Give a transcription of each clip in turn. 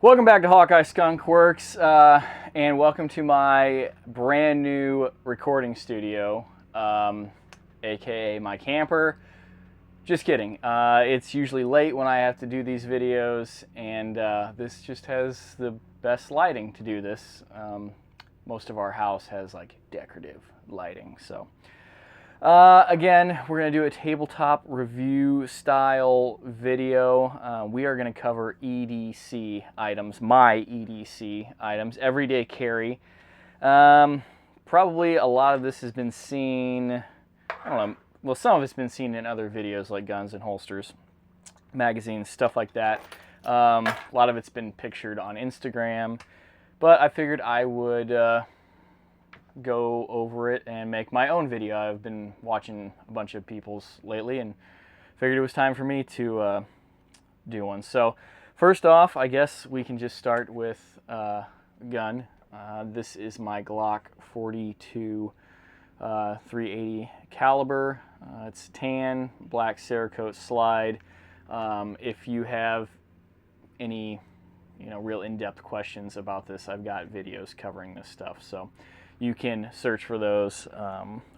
Welcome back to Hawkeye Skunk Works, and welcome to my brand new recording studio, aka my camper. Just kidding. It's usually late when I have to do these videos, and this just has the best lighting to do this. Most of our house has like decorative lighting, so. Again, we're going to do a tabletop review style video. We are going to cover EDC items, my EDC items, everyday carry. Probably a lot of this has been seen, I don't know, well, some of it's been seen in other videos like guns and holsters, magazines, stuff like that. A lot of it's been pictured on Instagram, but I figured I would go over it and make my own video. I've been watching a bunch of people's lately and figured it was time for me to do one. So first off, I guess we can just start with gun. This is my Glock 42 380 caliber. It's tan, black Cerakote slide. If you have any real in-depth questions about this, I've got videos covering this stuff, so you can search for those,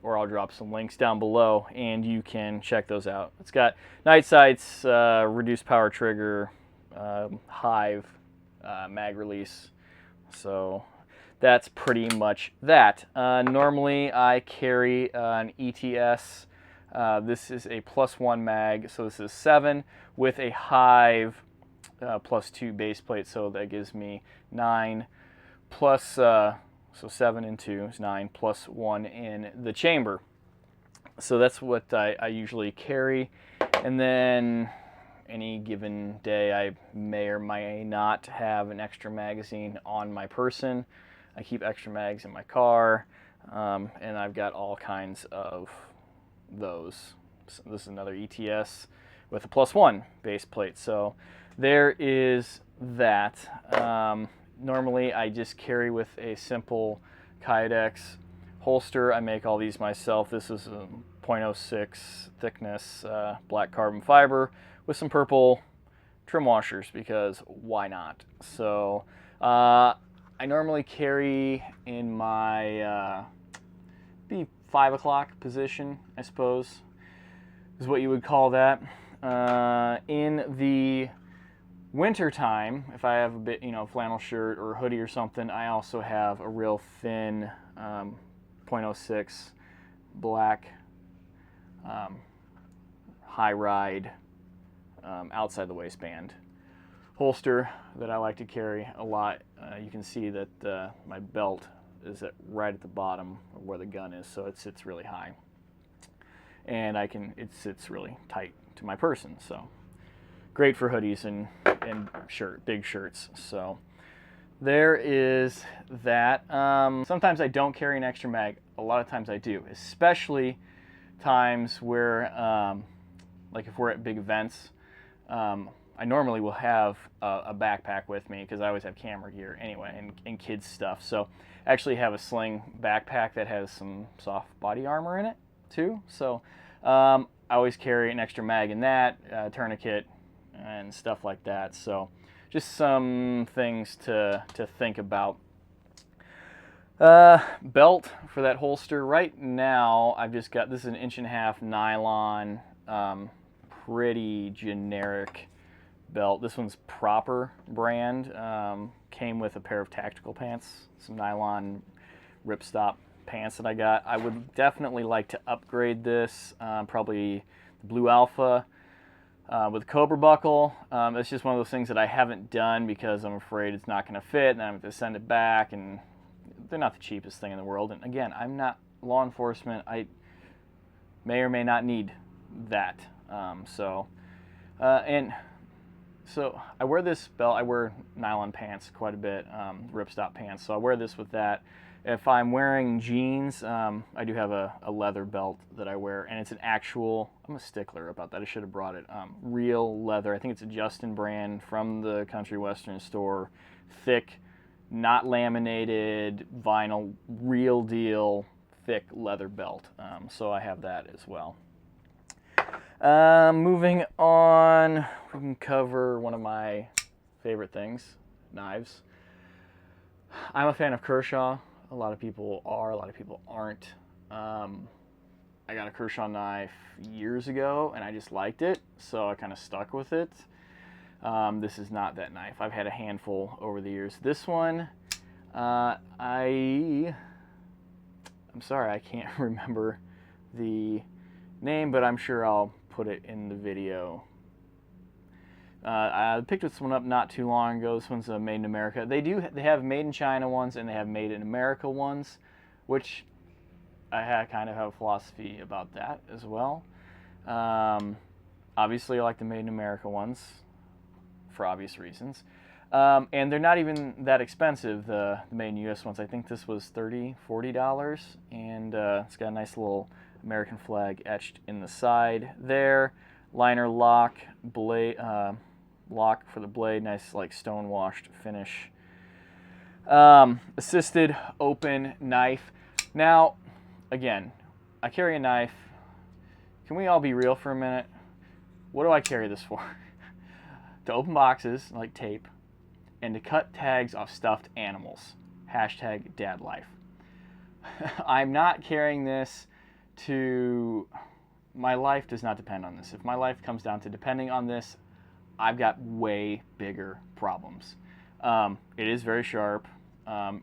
or I'll drop some links down below and you can check those out. It's got night sights, reduced power trigger, Hive mag release, so that's pretty much that. Normally I carry an ETS. This is a +1 mag, so this is 7 with a Hive +2 base plate, so that gives me 9 plus so 7 and 2 is 9 plus 1 in the chamber. So that's what I usually carry. And then any given day I may or may not have an extra magazine on my person. I keep extra mags in my car, and I've got all kinds of those. So this is another ETS with a +1 base plate. So there is that. Normally I just carry with a simple Kydex holster. I make all these myself. This is a .06 thickness black carbon fiber with some purple trim washers, because why not? So I normally carry in my be 5 o'clock position, I suppose, is what you would call that. In the winter time, if I have a bit, flannel shirt or hoodie or something, I also have a real thin .06 black high ride outside the waistband holster that I like to carry a lot. You can see that my belt is right at the bottom of where the gun is, so it sits really high, and it sits really tight to my person. So great for hoodies and big shirts. So there is that. Sometimes I don't carry an extra mag. A lot of times I do, especially times where, like if we're at big events, I normally will have a backpack with me because I always have camera gear anyway and kids stuff. So I actually have a sling backpack that has some soft body armor in it too. So I always carry an extra mag in that, tourniquet, and stuff like that. So just some things to think about. Belt for that holster. Right now I've just got, this is an 1.5" nylon, pretty generic belt. This one's Proper brand. Came with a pair of tactical pants, some nylon ripstop pants that I got. I would definitely like to upgrade this, probably the Blue Alpha with Cobra buckle. It's just one of those things that I haven't done because I'm afraid it's not going to fit, and I have to send it back, and they're not the cheapest thing in the world. And again, I'm not law enforcement. I may or may not need that. So I wear this belt. I wear nylon pants quite a bit, ripstop pants. So I wear this with that. If I'm wearing jeans, I do have a leather belt that I wear, and it's an actual, I'm a stickler about that, I should have brought it, real leather. I think it's a Justin brand from the Country Western store. Thick, not laminated, vinyl, real deal, thick leather belt. So I have that as well. Moving on, we can cover one of my favorite things, knives. I'm a fan of Kershaw. A lot of people are, a lot of people aren't. I got a Kershaw knife years ago and I just liked it, so I kind of stuck with it. This is not that knife. I've had a handful over the years. This one, I'm sorry, I can't remember the name, but I'm sure I'll put it in the video. I picked this one up not too long ago. This one's made in America. They have made in China ones and they have made in America ones, which I kind of have a philosophy about that as well. Obviously, I like the made in America ones for obvious reasons. And they're not even that expensive, the made in US ones. I think this was $30, $40, and it's got a nice little American flag etched in the side there. Liner lock, blade, lock for the blade, nice like stone washed finish. Assisted open knife. Now, again, I carry a knife. Can we all be real for a minute? What do I carry this for? To open boxes like tape and to cut tags off stuffed animals. Hashtag dad life. I'm not carrying this to... My life does not depend on this. If my life comes down to depending on this, I've got way bigger problems. It is very sharp.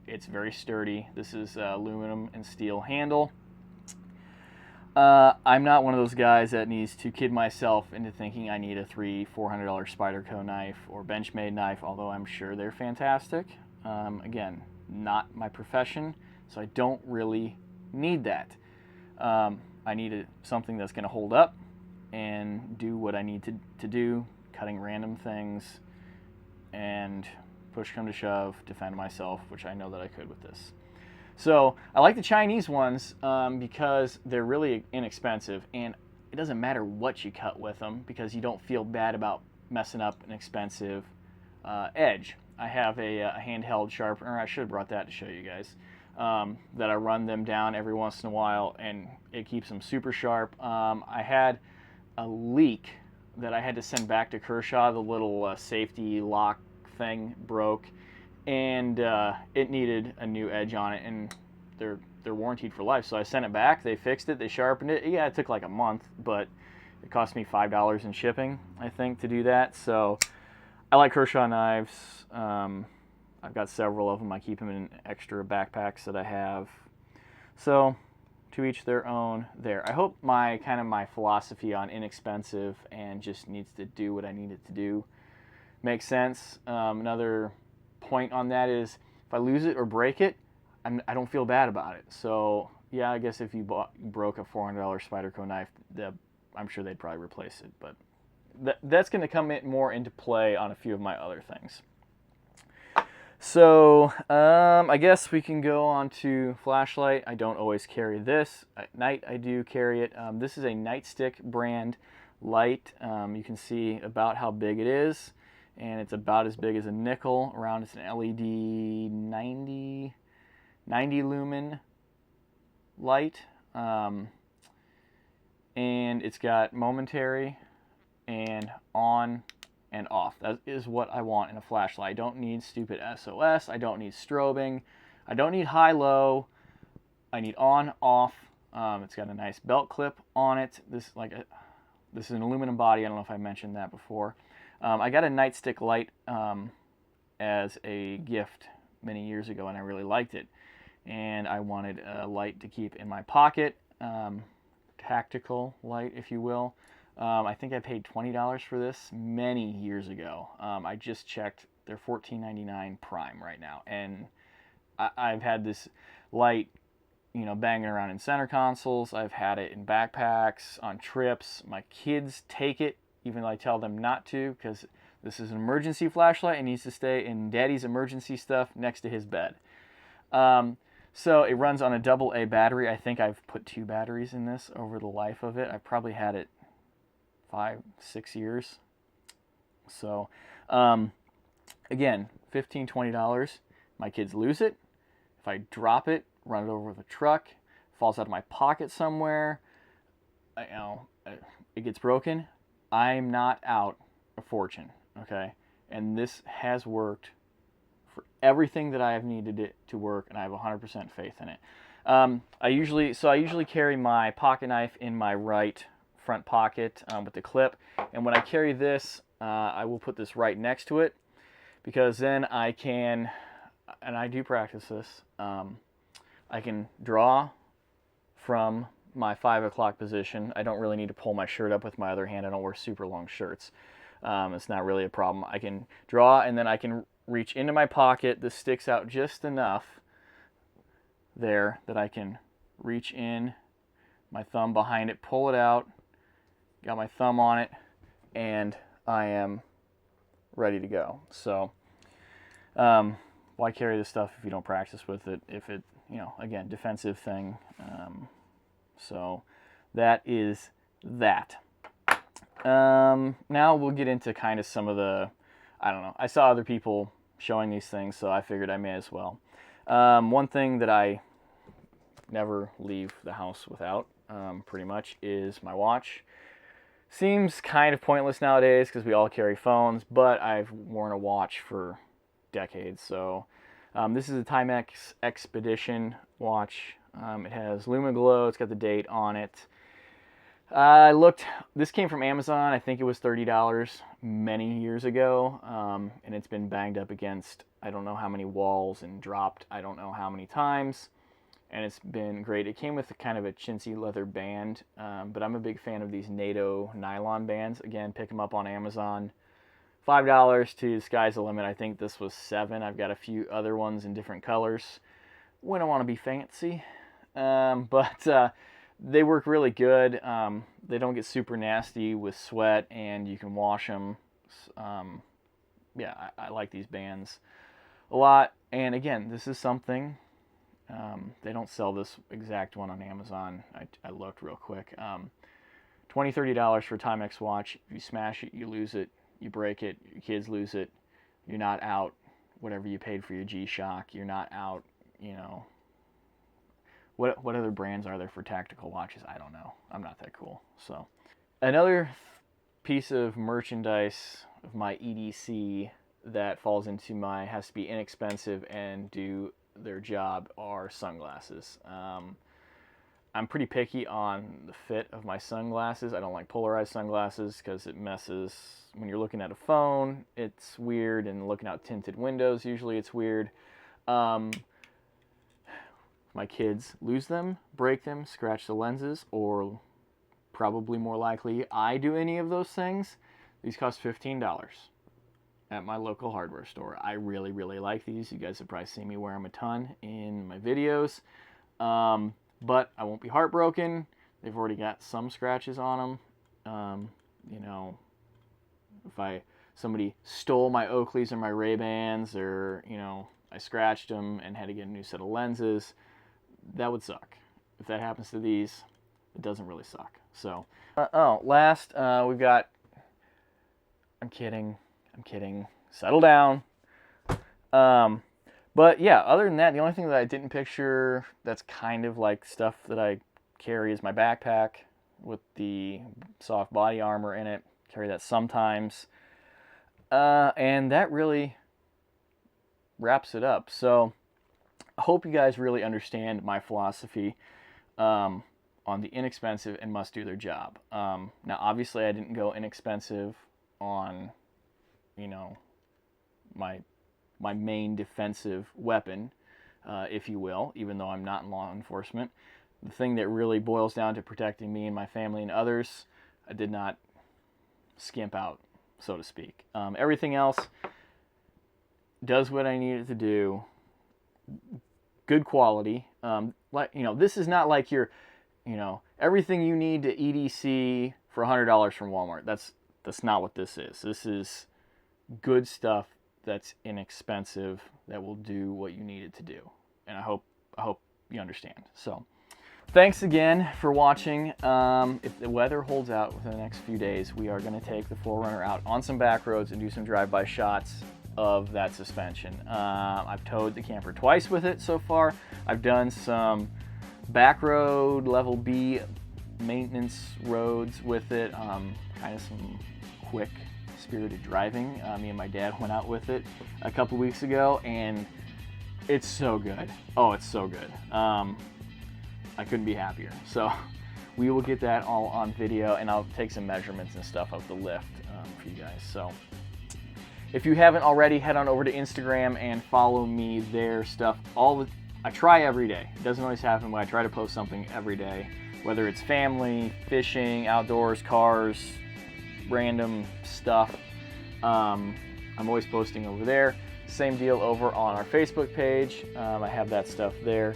It's very sturdy. This is aluminum and steel handle. I'm not one of those guys that needs to kid myself into thinking I need a $300-$400 Spyderco knife or Benchmade knife, although I'm sure they're fantastic. Again, not my profession, so I don't really need that. I need something that's going to hold up and do what I need to do, cutting random things, and push come to shove, defend myself, which I know that I could with this. So I like the Chinese ones because they're really inexpensive, and it doesn't matter what you cut with them because you don't feel bad about messing up an expensive edge. I have a handheld sharpener. I should have brought that to show you guys. That I run them down every once in a while, and it keeps them super sharp. I had a leak that I had to send back to Kershaw. The little safety lock thing broke, and it needed a new edge on it, and they're warranted for life. So I sent it back. They fixed it. They sharpened it. Yeah, it took like a month, but it cost me $5 in shipping, I think, to do that. So I like Kershaw knives. I've got several of them. I keep them in extra backpacks that I have. So, to each their own there. I hope my philosophy on inexpensive and just needs to do what I need it to do makes sense. Another point on that is if I lose it or break it, I don't feel bad about it. So, yeah, I guess if you broke a $400 Spyderco knife, I'm sure they'd probably replace it. But that's going to come more into play on a few of my other things. So, I guess we can go on to flashlight. I don't always carry this. At night, I do carry it. This is a Nightstick brand light. You can see about how big it is, and it's about as big as a nickel. Around, it's an LED 90 lumen light, and it's got momentary and on and off. That is what I want in a flashlight. I don't need stupid SOS. I don't need strobing. I don't need high-low. I need on, off. It's got a nice belt clip on it. This is an aluminum body. I don't know if I mentioned that before. I got a Nightstick light as a gift many years ago, and I really liked it. And I wanted a light to keep in my pocket, tactical light, if you will. I think I paid $20 for this many years ago. I just checked. They're $14.99 prime right now. And I've had this light, banging around in center consoles. I've had it in backpacks, on trips. My kids take it, even though I tell them not to, because this is an emergency flashlight. It needs to stay in Daddy's emergency stuff next to his bed. So it runs on a AA battery. I think I've put 2 batteries in this over the life of it. I've probably had it 5-6 years. So again, $15-$20. My kids lose it. If I drop it, run it over with a truck, falls out of my pocket somewhere, it gets broken, I'm not out a fortune, okay? And this has worked for everything that I have needed it to work, and I have 100% faith in it. I usually carry my pocket knife in my right front pocket with the clip, and when I carry this, I will put this right next to it, because then I can, and I do practice this, I can draw from my 5 o'clock position. I don't really need to pull my shirt up with my other hand. I don't wear super long shirts. It's not really a problem. I can draw, and then I can reach into my pocket. This sticks out just enough there that I can reach in, my thumb behind it, pull it out, got my thumb on it, and I am ready to go. So why carry this stuff if you don't practice with it? If it, you know, again, defensive thing. So that is that. Now we'll get into kind of some of the, I don't know, I saw other people showing these things, so I figured I may as well. One thing that I never leave the house without, pretty much, is my watch. Seems kind of pointless nowadays because we all carry phones, but I've worn a watch for decades. So this is a Timex Expedition watch. It has LumiGlow. It's got the date on it. I looked, this came from Amazon. I think it was $30 many years ago, and it's been banged up against I don't know how many walls and dropped I don't know how many times, and it's been great. It came with kind of a chintzy leather band, but I'm a big fan of these NATO nylon bands. Again, pick them up on Amazon. $5 to the sky's the limit. I think this was $7. I've got a few other ones in different colors. We don't want to be fancy, but they work really good. They don't get super nasty with sweat, and you can wash them. Yeah, I like these bands a lot. And again, this is something, they don't sell this exact one on Amazon. I looked real quick. $20, $30 for a Timex watch. If you smash it, you lose it. You break it, your kids lose it. You're not out whatever you paid for your G-Shock. You're not out, you know. What other brands are there for tactical watches? I don't know. I'm not that cool. So another piece of merchandise of my EDC that falls into my has to be inexpensive and do their job are sunglasses. I'm pretty picky on the fit of my sunglasses. I don't like polarized sunglasses because it messes. When you're looking at a phone, it's weird, and looking out tinted windows, usually it's weird. My kids lose them, break them, scratch the lenses, or probably more likely I do any of those things. These cost $15 at my local hardware store. I really, really like these. You guys have probably seen me wear them a ton in my videos. But I won't be heartbroken. They've already got some scratches on them. You know, if somebody stole my Oakleys or my Ray-Bans, or, you know, I scratched them and had to get a new set of lenses, that would suck. If that happens to these, it doesn't really suck. So, last, we've got, I'm kidding, settle down. But yeah, other than that, the only thing that I didn't picture that's kind of like stuff that I carry is my backpack with the soft body armor in it. Carry that sometimes. And that really wraps it up. So I hope you guys really understand my philosophy on the inexpensive and must do their job. Now, obviously, I didn't go inexpensive on, you know, my main defensive weapon, if you will, even though I'm not in law enforcement. The thing that really boils down to protecting me and my family and others, I did not skimp out, so to speak. Everything else does what I need it to do. Good quality. Like, you know, this is not like your, you know, everything you need to EDC for $100 from Walmart. That's not what this is. This is good stuff that's inexpensive, that will do what you need it to do. And I hope you understand. So thanks again for watching. If the weather holds out within the next few days, we are going to take the 4Runner out on some back roads and do some drive-by shots of that suspension. I've towed the camper twice with it so far. I've done some back road level B maintenance roads with it, kind of some quick spirited driving. Me and my dad went out with it a couple weeks ago, and it's so good. Oh, it's so good. I couldn't be happier. So we will get that all on video, and I'll take some measurements and stuff of the lift for you guys. So if you haven't already, head on over to Instagram and follow me there. I try every day. It doesn't always happen, but I try to post something every day, whether it's family, fishing, outdoors, cars, random stuff. I'm always posting over there. Same deal over on our Facebook page. I have that stuff there.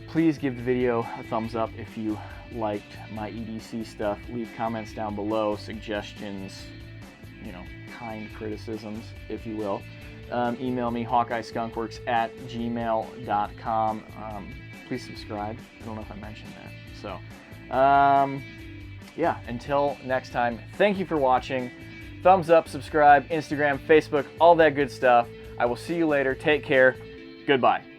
Please give the video a thumbs up if you liked my EDC stuff. Leave comments down below, suggestions, kind criticisms, if you will. Email me, hawkeyeskunkworks@gmail.com. Please subscribe. I don't know if I mentioned that. So, yeah, until next time, thank you for watching. Thumbs up, subscribe, Instagram, Facebook, all that good stuff. I will see you later. Take care. Goodbye.